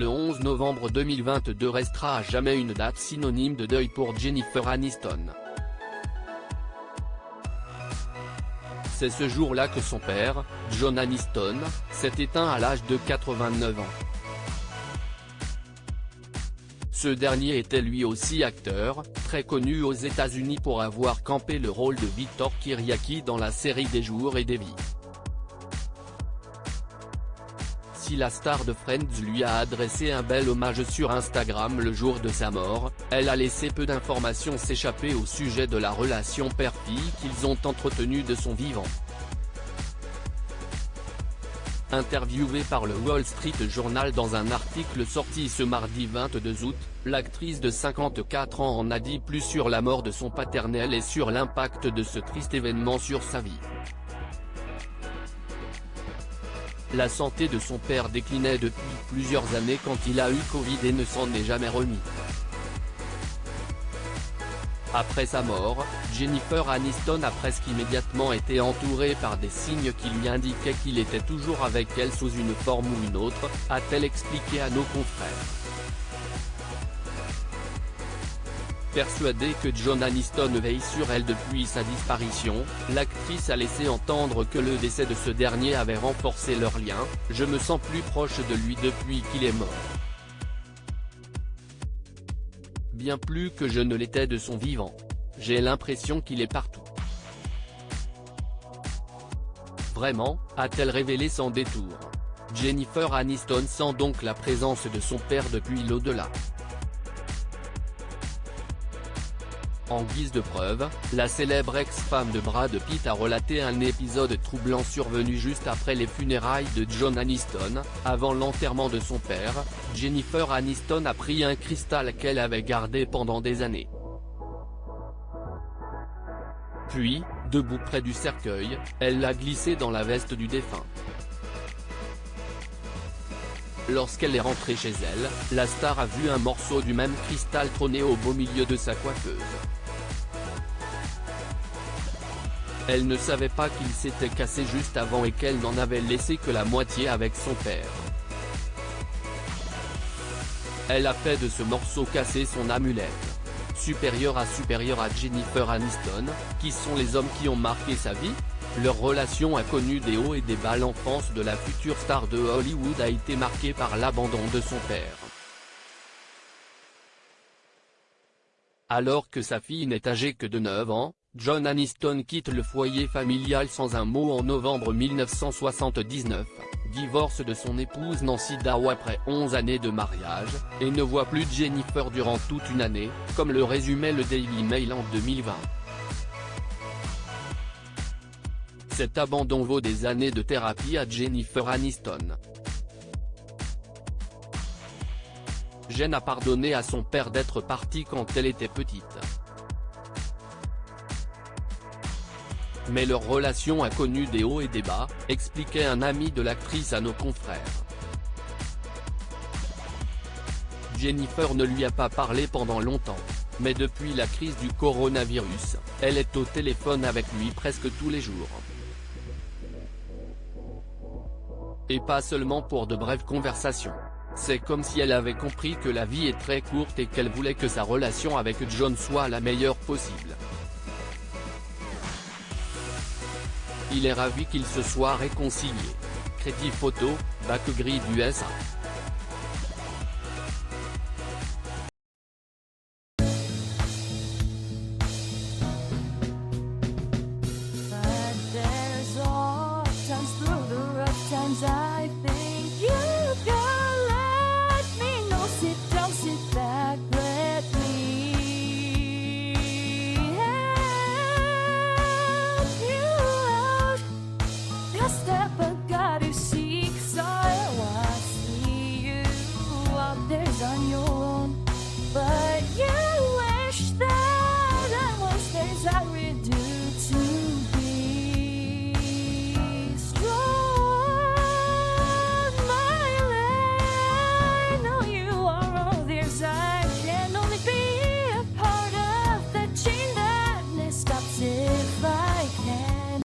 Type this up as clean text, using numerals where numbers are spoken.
Le 11 novembre 2022 restera à jamais une date synonyme de deuil pour Jennifer Aniston. C'est ce jour-là que son père, John Aniston, s'est éteint à l'âge de 89 ans. Ce dernier était lui aussi acteur, très connu aux États-Unis pour avoir campé le rôle de Victor Kiriaki dans la série Des jours et des vies. Si la star de Friends lui a adressé un bel hommage sur Instagram le jour de sa mort, elle a laissé peu d'informations s'échapper au sujet de la relation père-fille qu'ils ont entretenue de son vivant. Interviewée par le Wall Street Journal dans un article sorti ce mardi 22 août, l'actrice de 54 ans en a dit plus sur la mort de son paternel et sur l'impact de ce triste événement sur sa vie. La santé de son père déclinait depuis plusieurs années quand il a eu Covid et ne s'en est jamais remis. Après sa mort, Jennifer Aniston a presque immédiatement été entourée par des signes qui lui indiquaient qu'il était toujours avec elle sous une forme ou une autre, a-t-elle expliqué à nos confrères. Persuadée que John Aniston veille sur elle depuis sa disparition, l'actrice a laissé entendre que le décès de ce dernier avait renforcé leur lien. « Je me sens plus proche de lui depuis qu'il est mort. Bien plus que je ne l'étais de son vivant. J'ai l'impression qu'il est partout. » Vraiment, a-t-elle révélé sans détour. Jennifer Aniston sent donc la présence de son père depuis l'au-delà. En guise de preuve, la célèbre ex-femme de Brad Pitt a relaté un épisode troublant survenu juste après les funérailles de John Aniston. Avant l'enterrement de son père, Jennifer Aniston a pris un cristal qu'elle avait gardé pendant des années. Puis, debout près du cercueil, elle l'a glissé dans la veste du défunt. Lorsqu'elle est rentrée chez elle, la star a vu un morceau du même cristal trôner au beau milieu de sa coiffeuse. Elle ne savait pas qu'il s'était cassé juste avant et qu'elle n'en avait laissé que la moitié avec son père. Elle a fait de ce morceau cassé son amulette. Supérieure à Jennifer Aniston, qui sont les hommes qui ont marqué sa vie? Leur relation a connu des hauts et des bas. L'enfance de la future star de Hollywood a été marquée par l'abandon de son père. Alors que sa fille n'est âgée que de 9 ans, John Aniston quitte le foyer familial sans un mot en novembre 1979, divorce de son épouse Nancy Dow après 11 années de mariage, et ne voit plus Jennifer durant toute une année, comme le résumait le Daily Mail en 2020. Cet abandon vaut des années de thérapie à Jennifer Aniston. Jen a pardonné à son père d'être parti quand elle était petite. Mais leur relation a connu des hauts et des bas, expliquait un ami de l'actrice à nos confrères. Jennifer ne lui a pas parlé pendant longtemps, mais depuis la crise du coronavirus, elle est au téléphone avec lui presque tous les jours. Et pas seulement pour de brèves conversations. C'est comme si elle avait compris que la vie est très courte et qu'elle voulait que sa relation avec John soit la meilleure possible. Il est ravi qu'ils se soient réconciliés. Crédit photo, Backgrid USA. I think you can let me know. Sit down, sit back, let me help you out. The step I gotta seek, so I see you out there's on your own. But you wish that I was things I would do.